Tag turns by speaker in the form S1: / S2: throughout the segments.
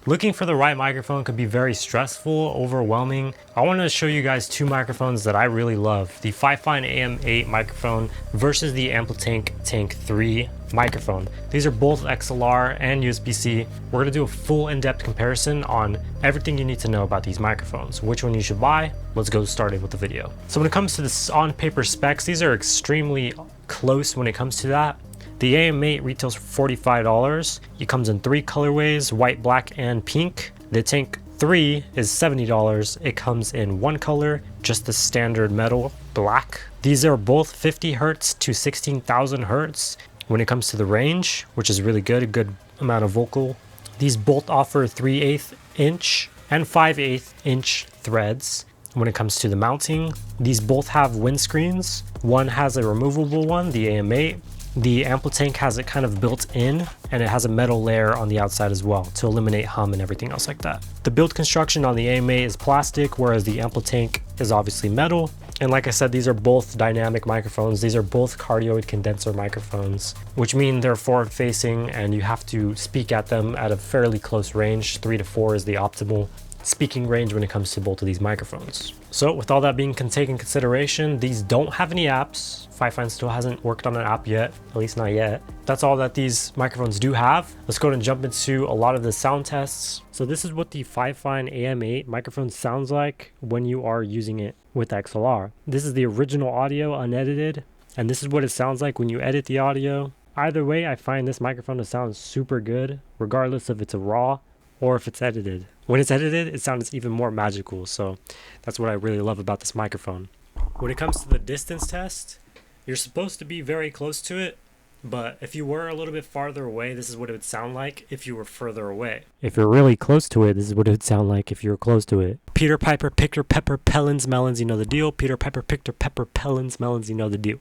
S1: Looking for the right microphone could be very stressful, overwhelming. I want to show you guys two microphones that I really love. The FIFINE AM8 microphone versus the AmpliTank Tank3 microphone. These are both XLR and USB-C. We're going to do a full in-depth comparison on everything you need to know about these microphones, which one you should buy. Let's go started with the video. So when it comes to the on-paper specs, these are extremely close when it comes to that. The AM8 retails for $45. It comes in 3 colorways, white, black, and pink. The Tank 3 is $70. It comes in 1 color, just the standard metal black. These are both 50 Hz to 16,000 Hz when it comes to the range, which is really good, a good amount of vocal. These both offer 3/8 inch and 5/8 inch threads. When it comes to the mounting, these both have windscreens. One has a removable one, the AM8. The AmpliTank has it kind of built in, and it has a metal layer on the outside as well to eliminate hum and everything else like that. The build construction on the AM8 is plastic, whereas the AmpliTank is obviously metal. And like I said, these are both dynamic microphones. These are both cardioid condenser microphones, which mean they're forward facing and you have to speak at them at a fairly close range. 3 to 4 is the optimal speaking range when it comes to both of these microphones. So with all that being taken into consideration, these don't have any apps. FIFINE still hasn't worked on an app yet, at least not yet. That's all that these microphones do have. Let's go ahead and jump into a lot of the sound tests. So this is what the FIFINE AM8 microphone sounds like when you are using it with XLR. This is the original audio unedited, and this is what it sounds like when you edit the audio. Either way, I find this microphone to sound super good, regardless if it's a raw or if it's edited. When it's edited, it sounds even more magical, so that's what I really love about this microphone. When it comes to the distance test, you're supposed to be very close to it, but if you were a little bit farther away, this is what it would sound like if you were further away. If you're really close to it, this is what it would sound like if you were close to it. Peter Piper picked her pepper, Pellins, melons, you know the deal. Peter Piper picked her pepper, Pellins, melons, you know the deal.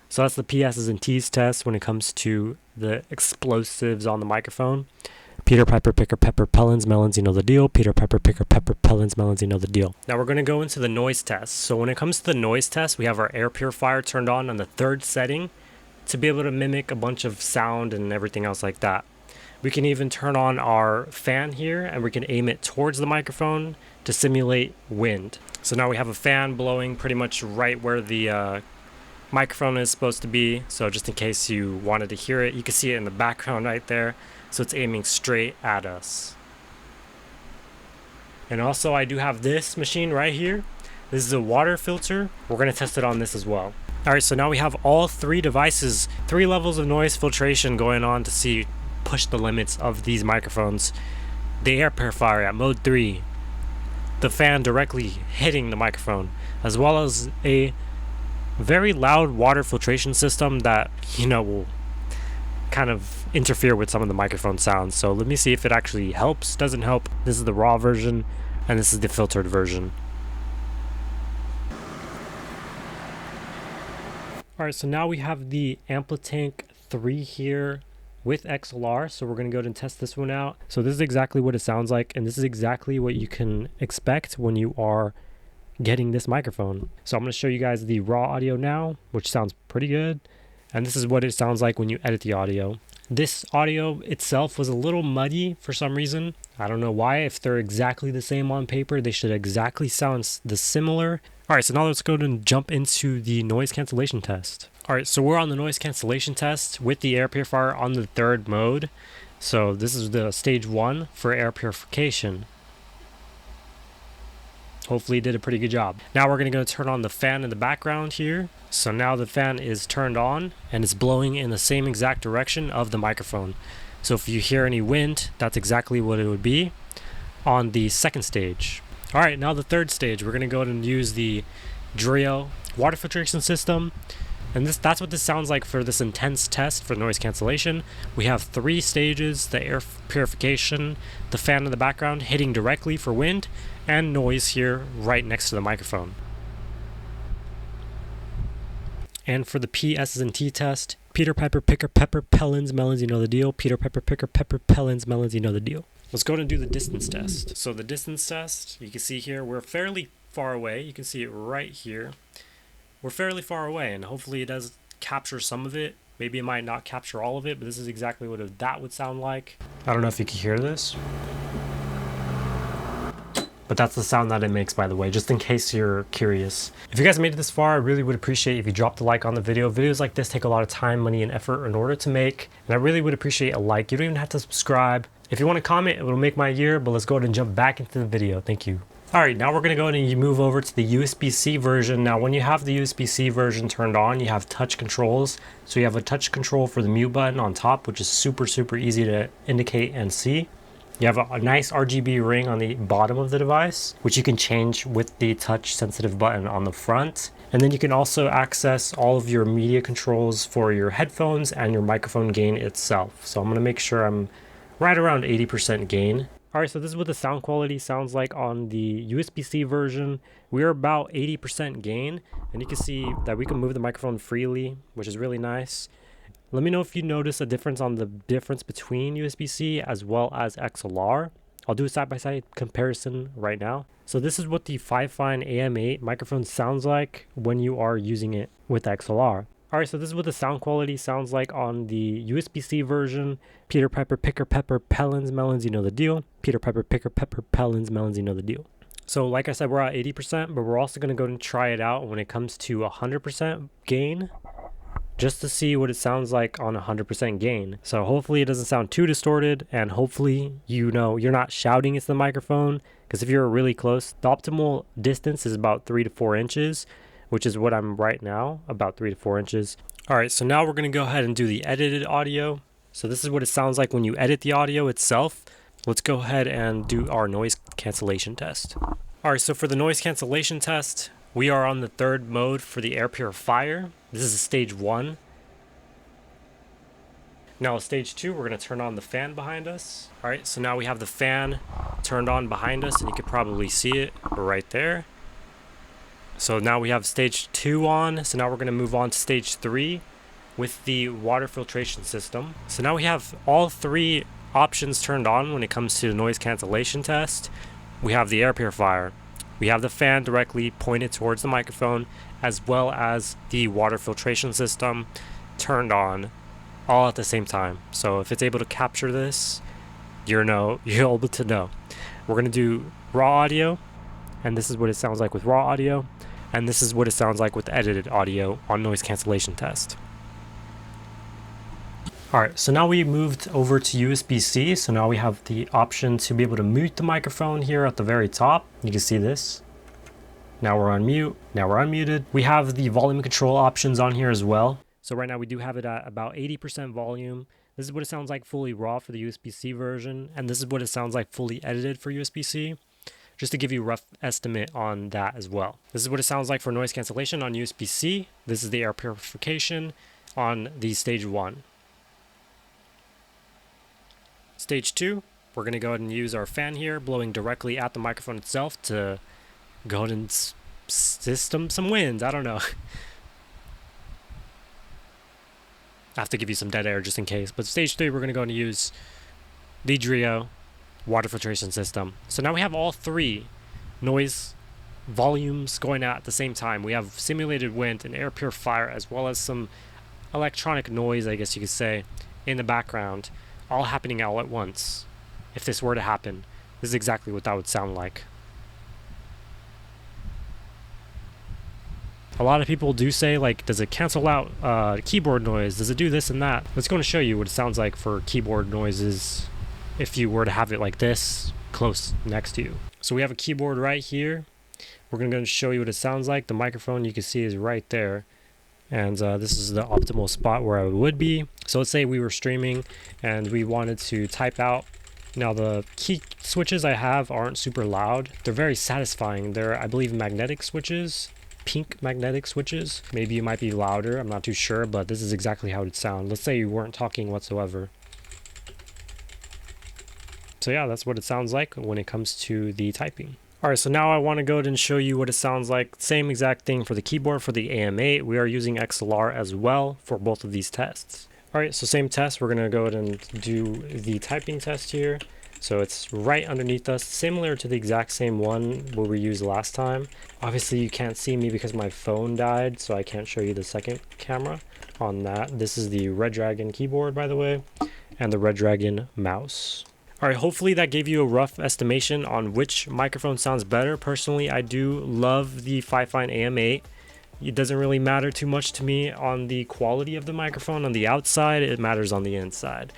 S1: So that's the PS's and T's test when it comes to the explosives on the microphone. Peter Piper picker pepper pellins melons, you know the deal. Peter Piper picker pepper pellins melons, you know the deal. Now we're going to go into the noise test. So when it comes to the noise test, we have our air purifier turned on the 3rd setting to be able to mimic a bunch of sound and everything else like that. We can even turn on our fan here and we can aim it towards the microphone to simulate wind. So now we have a fan blowing pretty much right where the microphone is supposed to be. So just in case you wanted to hear it, you can see it in the background right there. So it's aiming straight at us. And also I do have this machine right here. This is a water filter. We're going to test it on this as well. Alright, so now we have all 3 devices, 3 levels of noise filtration going on to push the limits of these microphones. The air purifier at mode 3. The fan directly hitting the microphone, as well as a very loud water filtration system that, will kind of interfere with some of the microphone sounds. So let me see if it actually helps. Doesn't help. This is the raw version and this is the filtered version. Alright, so now we have the AmpliTank 3 here with XLR. So we're going to go ahead and test this one out. So this is exactly what it sounds like, and this is exactly what you can expect when you are getting this microphone. So I'm going to show you guys the raw audio now, which sounds pretty good. And this is what it sounds like when you edit the audio. This audio itself was a little muddy for some reason. I don't know why. If they're exactly the same on paper, they should exactly sound similar. All right, so now let's go and jump into the noise cancellation test. All right, so we're on the noise cancellation test with the air purifier on the 3rd mode. So this is the stage 1 for air purification. Hopefully it did a pretty good job. Now we're going to go turn on the fan in the background here. So now the fan is turned on and it's blowing in the same exact direction of the microphone. So if you hear any wind, that's exactly what it would be on the 2nd stage. All right, now the 3rd stage, we're going to go ahead and use the Drio water filtration system. And that's what this sounds like for this intense test for noise cancellation. We have 3 stages: the air purification, the fan in the background hitting directly for wind, and noise here right next to the microphone. And for the PS's and T test, Peter Piper picker pepper pellins melons, you know the deal. Peter Piper picker pepper pellins melons, you know the deal. Let's go ahead and do the distance test. So the distance test, you can see here, we're fairly far away. You can see it right here. We're fairly far away, and hopefully it does capture some of it. Maybe it might not capture all of it, but this is exactly what that would sound like. I don't know if you can hear this. But that's the sound that it makes, by the way, just in case you're curious. If you guys made it this far, I really would appreciate if you dropped a like on the video. Videos like this take a lot of time, money, and effort in order to make, and I really would appreciate a like. You don't even have to subscribe. If you want to comment, it will make my year, but let's go ahead and jump back into the video. Thank you. Alright, now we're going to go ahead and move over to the USB-C version. Now when you have the USB-C version turned on, you have touch controls. So you have a touch control for the mute button on top, which is super easy to indicate and see. You have a nice RGB ring on the bottom of the device, which you can change with the touch sensitive button on the front. And then you can also access all of your media controls for your headphones and your microphone gain itself. So I'm going to make sure I'm right around 80% gain. Alright, so this is what the sound quality sounds like on the USB-C version. We're about 80% gain, and you can see that we can move the microphone freely, which is really nice. Let me know if you notice a difference on the difference between USB-C as well as XLR. I'll do a side-by-side comparison right now. So this is what the FIFINE AM8 microphone sounds like when you are using it with XLR. Alright, so this is what the sound quality sounds like on the USB-C version. Peter Piper, Picker Pepper, Pellins, Melons, you know the deal. Peter Piper, Picker Pepper, Pellins, Melons, you know the deal. So like I said, we're at 80%, but we're also going to go and try it out when it comes to 100% gain, just to see what it sounds like on 100% gain. So hopefully it doesn't sound too distorted, and hopefully you're not shouting into the microphone, because if you're really close, the optimal distance is about 3 to 4 inches, which is what I'm right now, about 3 to 4 inches. Alright, so now we're going to go ahead and do the edited audio. So this is what it sounds like when you edit the audio itself. Let's go ahead and do our noise cancellation test. Alright, so for the noise cancellation test, we are on the third mode for the air purifier. This is stage 1. Now stage 2, we're going to turn on the fan behind us. Alright, so now we have the fan turned on behind us, and you can probably see it right there. So now we have stage 2 on, so now we're going to move on to stage 3 with the water filtration system. So now we have all 3 options turned on when it comes to the noise cancellation test. We have the air purifier, we have the fan directly pointed towards the microphone, as well as the water filtration system turned on all at the same time. So if it's able to capture this, you're able to know. We're going to do raw audio, and this is what it sounds like with raw audio. And this is what it sounds like with edited audio on noise cancellation test. Alright, so now we moved over to USB-C. So now we have the option to be able to mute the microphone here at the very top. You can see this. Now we're on mute. Now we're unmuted. We have the volume control options on here as well. So right now we do have it at about 80% volume. This is what it sounds like fully raw for the USB-C version. And this is what it sounds like fully edited for USB-C. Just to give you a rough estimate on that as well. This is what it sounds like for noise cancellation on USB-C. This is the air purification on the stage 1. Stage 2, we're going to go ahead and use our fan here, blowing directly at the microphone itself to go ahead and system some wind. I don't know. I have to give you some dead air just in case. But stage 3, we're going to go ahead and use the Drio water filtration system. So now we have all 3 noise volumes going at the same time. We have simulated wind, an air purifier, as well as some electronic noise, I guess you could say, in the background, all happening all at once. If this were to happen, this is exactly what that would sound like. A lot of people do say, like, does it cancel out keyboard noise? Does it do this and that? Let's go and show you what it sounds like for keyboard noises if you were to have it like this close next to you. So we have a keyboard right here. We're going to show you what it sounds like. The microphone you can see is right there, and this is the optimal spot where I would be. So let's say we were streaming and we wanted to type out. Now the key switches I have aren't super loud. They're very satisfying. They're, I believe, magnetic switches, pink magnetic switches. Maybe it might be louder, I'm not too sure, but this is exactly how it would sound. Let's say you weren't talking whatsoever. So yeah, that's what it sounds like when it comes to the typing. Alright, so now I want to go ahead and show you what it sounds like. Same exact thing for the keyboard for the AM8. We are using XLR as well for both of these tests. Alright, so same test. We're going to go ahead and do the typing test here. So it's right underneath us, similar to the exact same one what we used last time. Obviously you can't see me because my phone died, so I can't show you the second camera on that. This is the Red Dragon keyboard, by the way, and the Red Dragon mouse. All right, hopefully that gave you a rough estimation on which microphone sounds better. Personally, I do love the FIFINE AM8. It doesn't really matter too much to me on the quality of the microphone on the outside, it matters on the inside.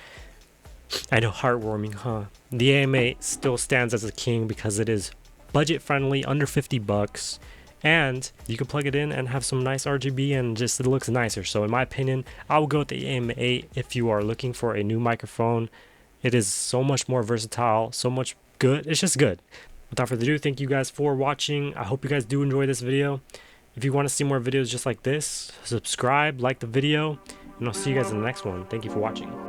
S1: I know, heartwarming, huh? The AM8 still stands as a king because it is budget friendly, under 50 bucks, and you can plug it in and have some nice RGB and just it looks nicer. So in my opinion, I will go with the AM8 if you are looking for a new microphone. It is so much more versatile, so much good. It's just good. Without further ado, thank you guys for watching. I hope you guys do enjoy this video. If you want to see more videos just like this, subscribe, like the video, and I'll see you guys in the next one. Thank you for watching.